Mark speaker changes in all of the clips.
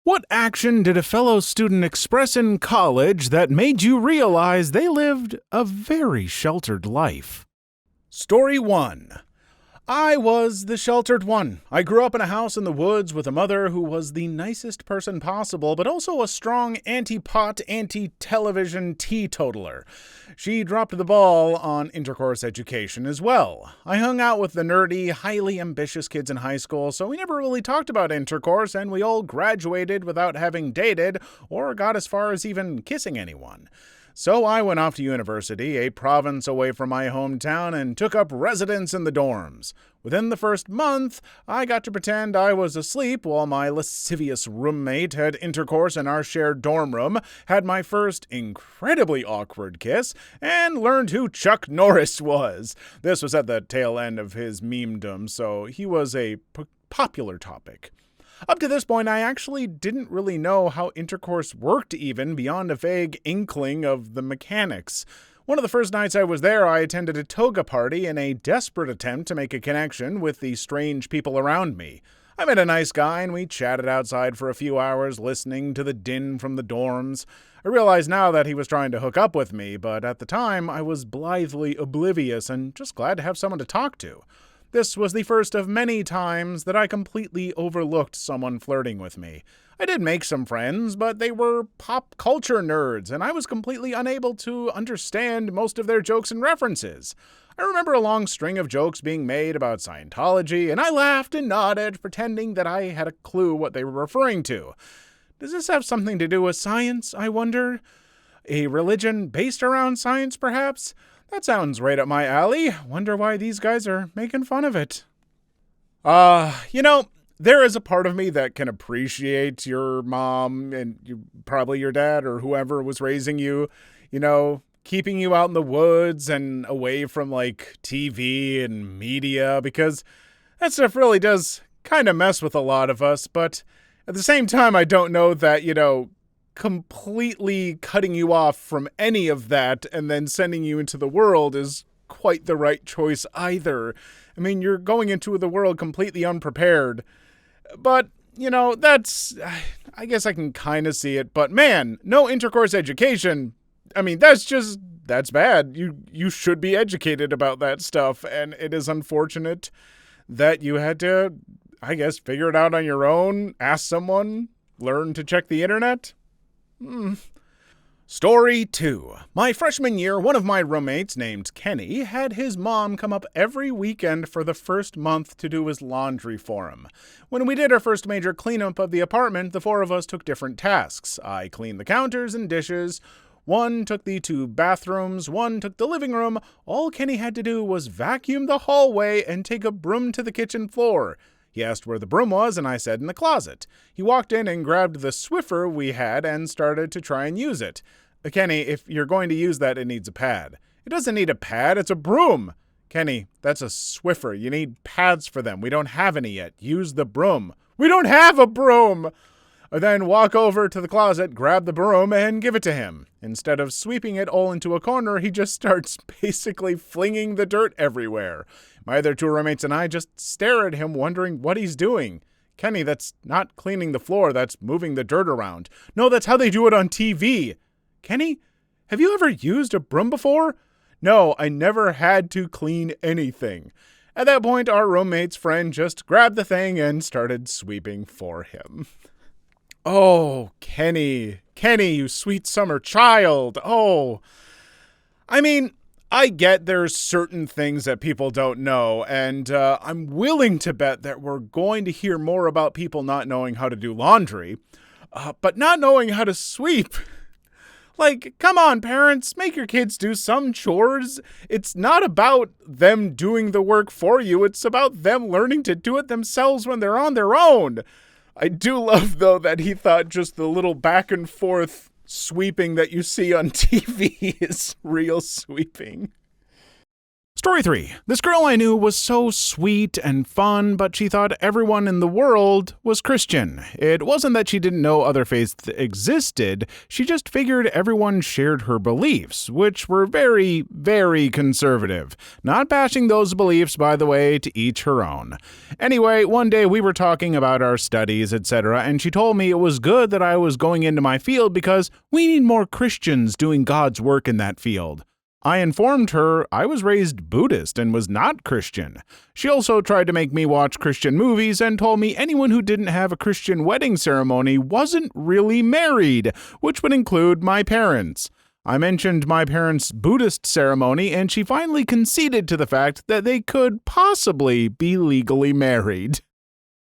Speaker 1: What action did a fellow student express in college that made you realize they lived a very sheltered life? Story 1. I was the sheltered one. I grew up in a house in the woods with a mother who was the nicest person possible, but also a strong anti-pot, anti-television teetotaler. She dropped the ball on intercourse education as well. I hung out with the nerdy, highly ambitious kids in high school, so we never really talked about intercourse, and we all graduated without having dated or got as far as even kissing anyone. So I went off to university, a province away from my hometown, and took up residence in the dorms. Within the first month, I got to pretend I was asleep while my lascivious roommate had intercourse in our shared dorm room, had my first incredibly awkward kiss, and learned who Chuck Norris was. This was at the tail end of his memedom, so he was a popular topic. Up to this point, I actually didn't really know how intercourse worked even beyond a vague inkling of the mechanics. One of the first nights I was there, I attended a toga party in a desperate attempt to make a connection with the strange people around me. I met a nice guy and we chatted outside for a few hours, listening to the din from the dorms. I realize now that he was trying to hook up with me, but at the time I was blithely oblivious and just glad to have someone to talk to. This was the first of many times that I completely overlooked someone flirting with me. I did make some friends, but they were pop culture nerds, and I was completely unable to understand most of their jokes and references. I remember a long string of jokes being made about Scientology, and I laughed and nodded, pretending that I had a clue what they were referring to. Does this have something to do with science, I wonder? A religion based around science, perhaps? That sounds right up my alley. Wonder why these guys are making fun of it. There is a part of me that can appreciate your mom and probably your dad or whoever was raising you, keeping you out in the woods and away from TV and media, because that stuff really does kind of mess with a lot of us. But at the same time, I don't know that, completely cutting you off from any of that and then sending you into the world is quite the right choice either. I mean, you're going into the world completely unprepared. But, I guess I can kind of see it. But man, no intercourse education. I mean, that's bad. You should be educated about that stuff. And it is unfortunate that you had to, I guess, figure it out on your own, ask someone, learn to check the internet. Story 2. My freshman year, one of my roommates named Kenny had his mom come up every weekend for the first month to do his laundry for him. When we did our first major cleanup of the apartment, the four of us took different tasks. I cleaned the counters and dishes. One took the two bathrooms, one took the living room. All Kenny had to do was vacuum the hallway and take a broom to the kitchen floor. He asked where the broom was, and I said in the closet. He walked in and grabbed the Swiffer we had and started to try and use it. Kenny, if you're going to use that, it needs a pad. It doesn't need a pad, it's a broom. Kenny, that's a Swiffer. You need pads for them. We don't have any yet. Use the broom. We don't have a broom! I then walk over to the closet, grab the broom, and give it to him. Instead of sweeping it all into a corner, he just starts basically flinging the dirt everywhere. My other two roommates and I just stare at him, wondering what he's doing. Kenny, that's not cleaning the floor, that's moving the dirt around. No, that's how they do it on TV. Kenny, have you ever used a broom before? No, I never had to clean anything. At that point, our roommate's friend just grabbed the thing and started sweeping for him. Oh, Kenny, you sweet summer child. Oh, I mean, I get there's certain things that people don't know, and I'm willing to bet that we're going to hear more about people not knowing how to do laundry, but not knowing how to sweep. Come on, parents, make your kids do some chores. It's not about them doing the work for you. It's about them learning to do it themselves when they're on their own. I do love, though, that he thought just the little back and forth sweeping that you see on TV is real sweeping. Story 3. This girl I knew was so sweet and fun, but she thought everyone in the world was Christian. It wasn't that she didn't know other faiths existed, she just figured everyone shared her beliefs, which were very, very conservative. Not bashing those beliefs, by the way, to each her own. Anyway, one day we were talking about our studies, etc., and she told me it was good that I was going into my field because we need more Christians doing God's work in that field. I informed her I was raised Buddhist and was not Christian. She also tried to make me watch Christian movies and told me anyone who didn't have a Christian wedding ceremony wasn't really married, which would include my parents. I mentioned my parents' Buddhist ceremony, and she finally conceded to the fact that they could possibly be legally married.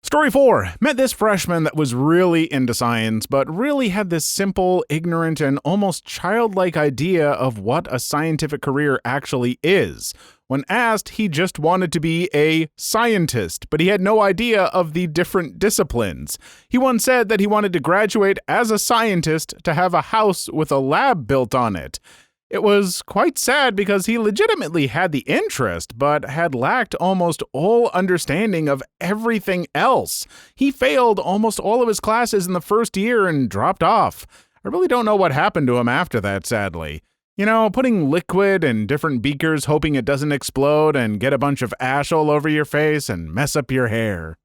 Speaker 1: Story 4. Met this freshman that was really into science, but really had this simple, ignorant, and almost childlike idea of what a scientific career actually is. When asked, he just wanted to be a scientist, but he had no idea of the different disciplines. He once said that he wanted to graduate as a scientist to have a house with a lab built on it. It was quite sad because he legitimately had the interest, but had lacked almost all understanding of everything else. He failed almost all of his classes in the first year and dropped off. I really don't know what happened to him after that, sadly. You know, putting liquid in different beakers hoping it doesn't explode and get a bunch of ash all over your face and mess up your hair.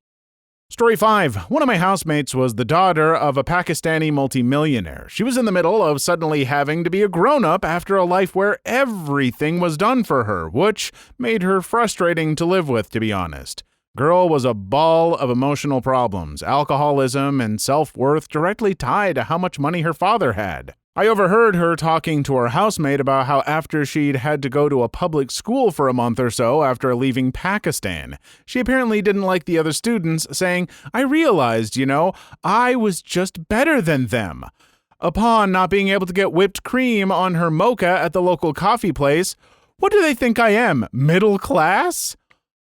Speaker 1: Story 5. One of my housemates was the daughter of a Pakistani multimillionaire. She was in the middle of suddenly having to be a grown-up after a life where everything was done for her, which made her frustrating to live with, to be honest. Girl was a ball of emotional problems, alcoholism, and self-worth directly tied to how much money her father had. I overheard her talking to her housemate about how after she'd had to go to a public school for a month or so after leaving Pakistan, she apparently didn't like the other students, saying, "I realized, I was just better than them." Upon not being able to get whipped cream on her mocha at the local coffee place, what do they think I am, middle class?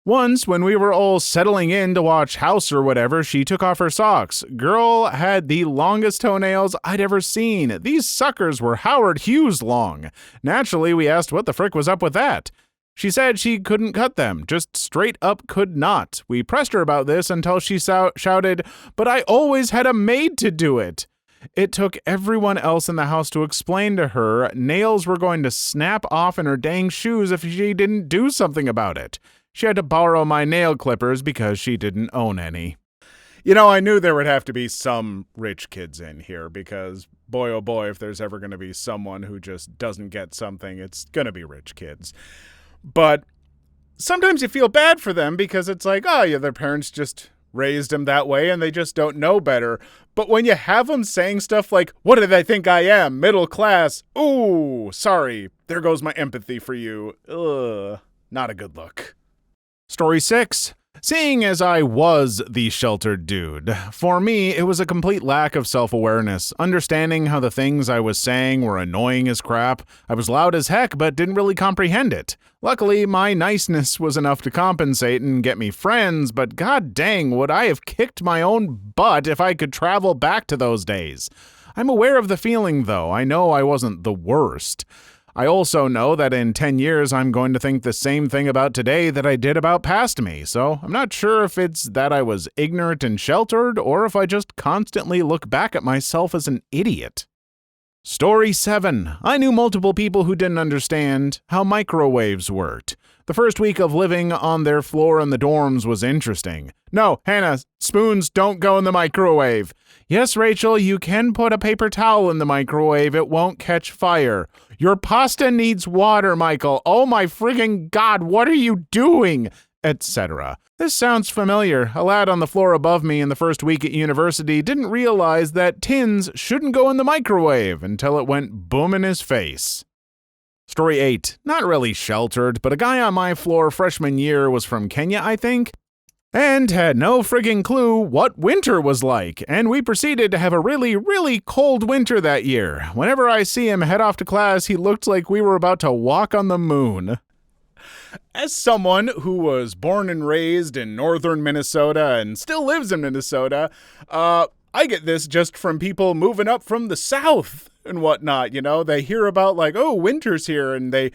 Speaker 1: Once, when we were all settling in to watch House or whatever, she took off her socks. Girl had the longest toenails I'd ever seen. These suckers were Howard Hughes long. Naturally, we asked what the frick was up with that. She said she couldn't cut them, just straight up could not. We pressed her about this until she shouted, "But I always had a maid to do it." It took everyone else in the house to explain to her nails were going to snap off in her dang shoes if she didn't do something about it. She had to borrow my nail clippers because she didn't own any. I knew there would have to be some rich kids in here because, boy oh boy, if there's ever going to be someone who just doesn't get something, it's going to be rich kids. But sometimes you feel bad for them because it's like, oh yeah, their parents just raised them that way and they just don't know better. But when you have them saying stuff like, "What do they think I am, middle class?" Ooh, sorry, there goes my empathy for you. Ugh, not a good look. Story 6. Seeing as I was the sheltered dude, for me, it was a complete lack of self-awareness, understanding how the things I was saying were annoying as crap. I was loud as heck, but didn't really comprehend it. Luckily, my niceness was enough to compensate and get me friends, but god dang, would I have kicked my own butt if I could travel back to those days. I'm aware of the feeling, though. I know I wasn't the worst. I also know that in 10 years I'm going to think the same thing about today that I did about past me, so I'm not sure if it's that I was ignorant and sheltered or if I just constantly look back at myself as an idiot. Story 7. I knew multiple people who didn't understand how microwaves worked. The first week of living on their floor in the dorms was interesting. "No, Hannah, spoons don't go in the microwave." "Yes, Rachel, you can put a paper towel in the microwave. It won't catch fire." "Your pasta needs water, Michael. Oh my friggin' God, what are you doing?" Etc. This sounds familiar. A lad on the floor above me in the first week at university didn't realize that tins shouldn't go in the microwave until it went boom in his face. Story 8. Not really sheltered, but a guy on my floor freshman year was from Kenya, I think, and had no friggin' clue what winter was like, and we proceeded to have a really, really cold winter that year. Whenever I see him head off to class, he looked like we were about to walk on the moon. As someone who was born and raised in northern Minnesota and still lives in Minnesota, I get this just from people moving up from the south and whatnot, They hear about like, oh, winter's here, and they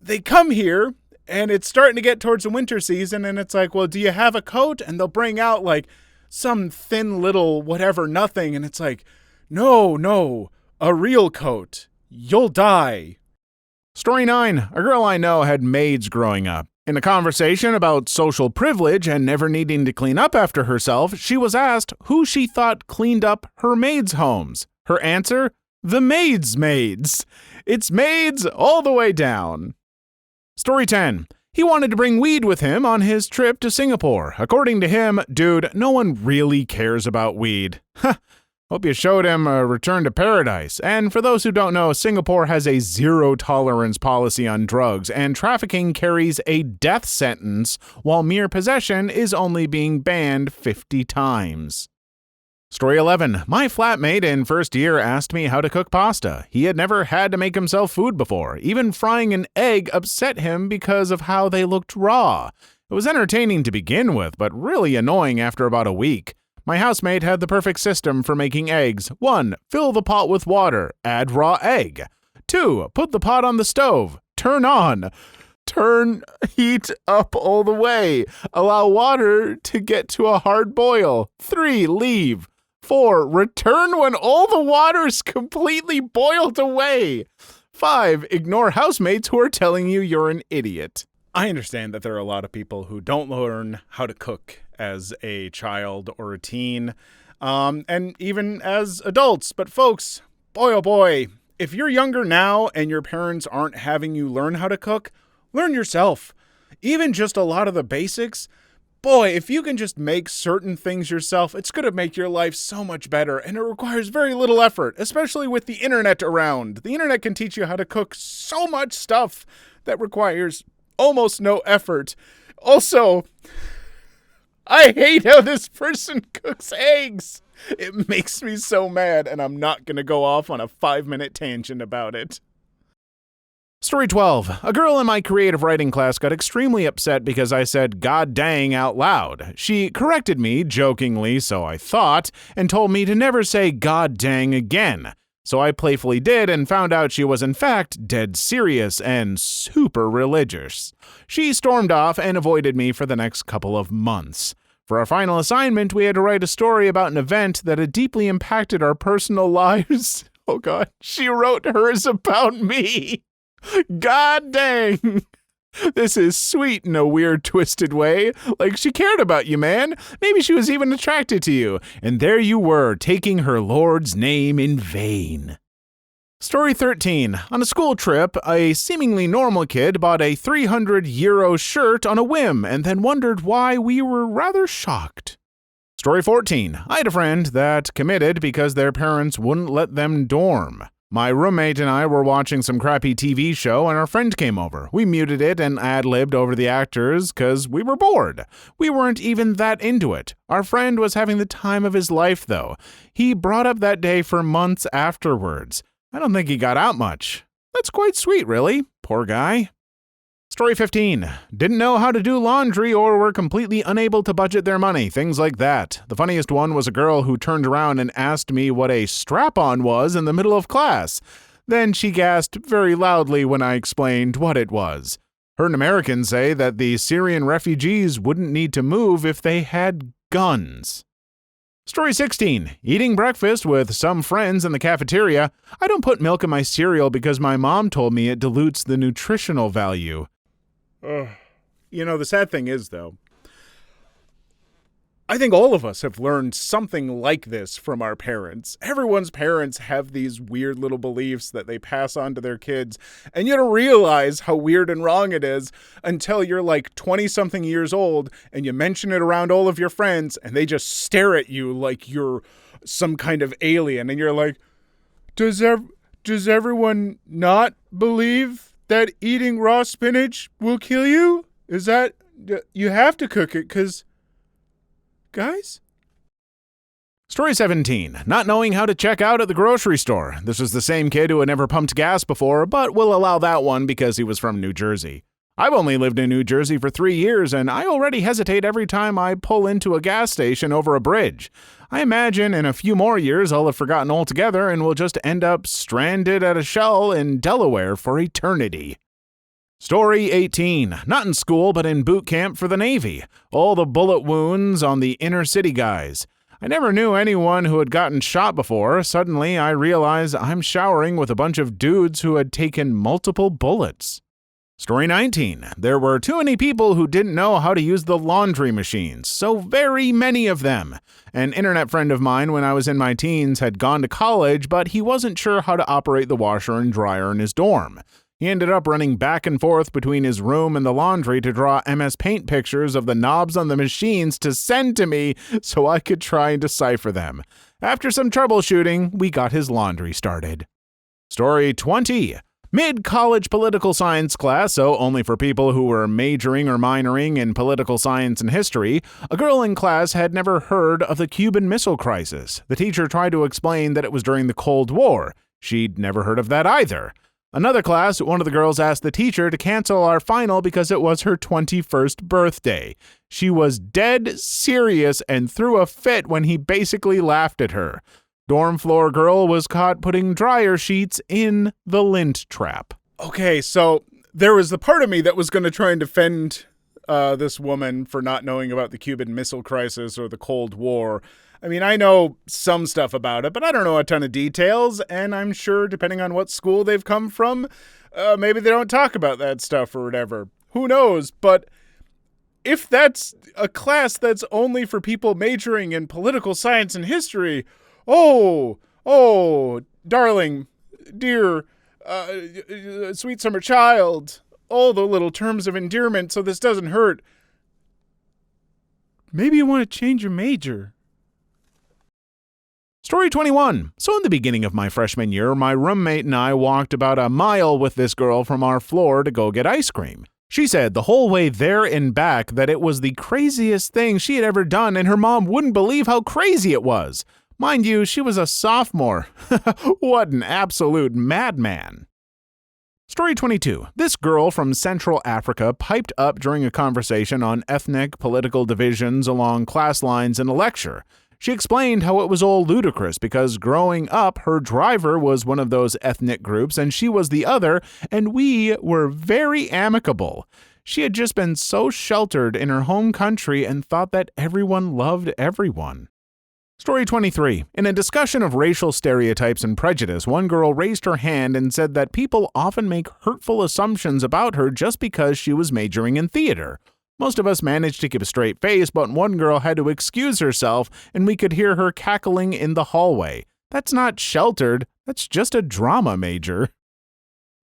Speaker 1: they come here and it's starting to get towards the winter season, and it's like, well, do you have a coat? And they'll bring out like some thin little whatever nothing, and it's like, no, a real coat. You'll die. Story 9. A girl I know had maids growing up. In a conversation about social privilege and never needing to clean up after herself, she was asked who she thought cleaned up her maids' homes. Her answer? The maids' maids. It's maids all the way down. Story 10. He wanted to bring weed with him on his trip to Singapore. According to him, dude, no one really cares about weed. Hope you showed him a return to paradise. And for those who don't know, Singapore has a zero-tolerance policy on drugs, and trafficking carries a death sentence, while mere possession is only being banned 50 times. Story 11. My flatmate in first year asked me how to cook pasta. He had never had to make himself food before. Even frying an egg upset him because of how they looked raw. It was entertaining to begin with, but really annoying after about a week. My housemate had the perfect system for making eggs. 1. Fill the pot with water. Add raw egg. 2. Put the pot on the stove. Turn on. Turn heat up all the way. Allow water to get to a hard boil. 3. Leave. 4. Return when all the water's completely boiled away. 5. Ignore housemates who are telling you you're an idiot. I understand that there are a lot of people who don't learn how to cook as a child or a teen, and even as adults. But folks, boy oh boy, if you're younger now and your parents aren't having you learn how to cook, learn yourself. Even just a lot of the basics. Boy, if you can just make certain things yourself, it's going to make your life so much better, and it requires very little effort, especially with the internet around. The internet can teach you how to cook so much stuff that requires almost no effort. Also, I hate how this person cooks eggs. It makes me so mad, and I'm not going to go off on a 5-minute tangent about it. Story 12. A girl in my creative writing class got extremely upset because I said "God dang" out loud. She corrected me, jokingly, so I thought, and told me to never say "God dang" again. So I playfully did and found out she was in fact dead serious and super religious. She stormed off and avoided me for the next couple of months. For our final assignment, we had to write a story about an event that had deeply impacted our personal lives. Oh God, she wrote hers about me. God dang. This is sweet in a weird, twisted way. Like she cared about you, man. Maybe she was even attracted to you. And there you were, taking her Lord's name in vain. Story 13. On a school trip, a seemingly normal kid bought a €300 shirt on a whim and then wondered why we were rather shocked. Story 14. I had a friend that committed because their parents wouldn't let them dorm. My roommate and I were watching some crappy TV show and our friend came over. We muted it and ad-libbed over the actors because we were bored. We weren't even that into it. Our friend was having the time of his life, though. He brought up that day for months afterwards. I don't think he got out much. That's quite sweet, really. Poor guy. Story 15. Didn't know how to do laundry or were completely unable to budget their money. Things like that. The funniest one was a girl who turned around and asked me what a strap-on was in the middle of class. Then she gasped very loudly when I explained what it was. Heard Americans say that the Syrian refugees wouldn't need to move if they had guns. Story 16. Eating breakfast with some friends in the cafeteria. I don't put milk in my cereal because my mom told me it dilutes the nutritional value. You know, the sad thing is, though, I think all of us have learned something like this from our parents. Everyone's parents have these weird little beliefs that they pass on to their kids, and you don't realize how weird and wrong it is until you're like 20-something years old and you mention it around all of your friends, and they just stare at you like you're some kind of alien, and you're like, does everyone not believe that eating raw spinach will kill you? Is that, you have to cook it because, guys? Story 17. Not knowing how to check out at the grocery store. This was the same kid who had never pumped gas before, but we'll allow that one because he was from New Jersey. I've only lived in New Jersey for 3 years, and I already hesitate every time I pull into a gas station over a bridge. I imagine in a few more years I'll have forgotten altogether and will just end up stranded at a shell in Delaware for eternity. Story 18. Not in school, but in boot camp for the Navy. All the bullet wounds on the inner city guys. I never knew anyone who had gotten shot before. Suddenly, I realized I'm showering with a bunch of dudes who had taken multiple bullets. Story 19. There were too many people who didn't know how to use the laundry machines. So very many of them. An internet friend of mine when I was in my teens had gone to college, but he wasn't sure how to operate the washer and dryer in his dorm. He ended up running back and forth between his room and the laundry to draw MS Paint pictures of the knobs on the machines to send to me so I could try and decipher them. After some troubleshooting, we got his laundry started. Story 20. Mid-college political science class, so only for people who were majoring or minoring in political science and history, a girl in class had never heard of the Cuban Missile Crisis. The teacher tried to explain that it was during the Cold War. She'd never heard of that either. Another class, one of the girls asked the teacher to cancel our final because it was her 21st birthday. She was dead serious and threw a fit when he basically laughed at her. Dorm floor girl was caught putting dryer sheets in the lint trap. Okay, so there was the part of me that was going to try and defend this woman for not knowing about the Cuban Missile Crisis or the Cold War. I mean, I know some stuff about it, but I don't know a ton of details, and I'm sure, depending on what school they've come from, maybe they don't talk about that stuff or whatever. Who knows? But if that's a class that's only for people majoring in political science and history, oh, darling, dear, sweet summer child, all the little terms of endearment so this doesn't hurt. Maybe you want to change your major. Story 21. So in the beginning of my freshman year, my roommate and I walked about a mile with this girl from our floor to go get ice cream. She said the whole way there and back that it was the craziest thing she had ever done and her mom wouldn't believe how crazy it was. Mind you, she was a sophomore. What an absolute madman. Story 22. This girl from Central Africa piped up during a conversation on ethnic political divisions along class lines in a lecture. She explained how it was all ludicrous because growing up, her driver was one of those ethnic groups and she was the other, and we were very amicable. She had just been so sheltered in her home country and thought that everyone loved everyone. Story 23. In a discussion of racial stereotypes and prejudice, one girl raised her hand and said that people often make hurtful assumptions about her just because she was majoring in theater. Most of us managed to keep a straight face, but one girl had to excuse herself, and we could hear her cackling in the hallway. That's not sheltered, that's just a drama major.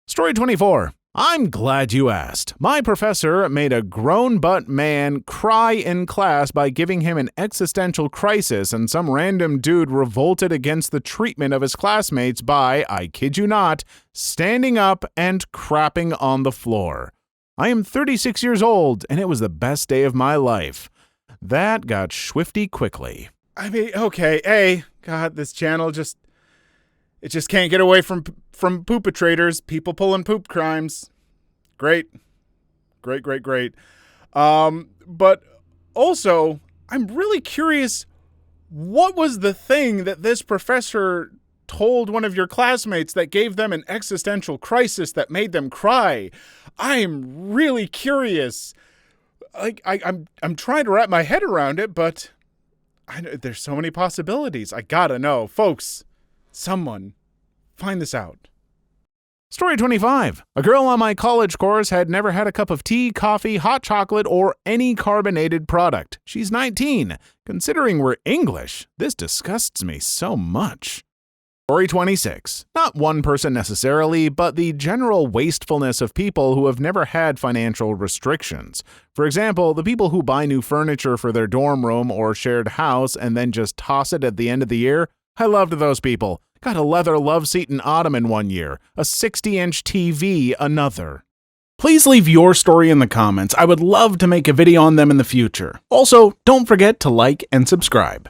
Speaker 1: Story 24. I'm glad you asked. My professor made a grown-butt man cry in class by giving him an existential crisis, and some random dude revolted against the treatment of his classmates by, I kid you not, standing up and crapping on the floor. I am 36 years old, and it was the best day of my life. That got swifty quickly. I mean, okay, God, this channel just can't get away from poopatrators, people pulling poop crimes. Great. But also, I'm really curious, what was the thing that this professor told one of your classmates that gave them an existential crisis that made them cry? I'm really curious. I'm trying to wrap my head around it, but there's so many possibilities. I gotta know. Folks, someone find this out. Story 25. A girl on my college course had never had a cup of tea, coffee, hot chocolate, or any carbonated product. She's 19. Considering we're English, this disgusts me so much. Story 26. Not one person necessarily, but the general wastefulness of people who have never had financial restrictions. For example, the people who buy new furniture for their dorm room or shared house and then just toss it at the end of the year. I loved those people. Got a leather love seat and ottoman one year, a 60-inch TV another. Please leave your story in the comments. I would love to make a video on them in the future. Also, don't forget to like and subscribe.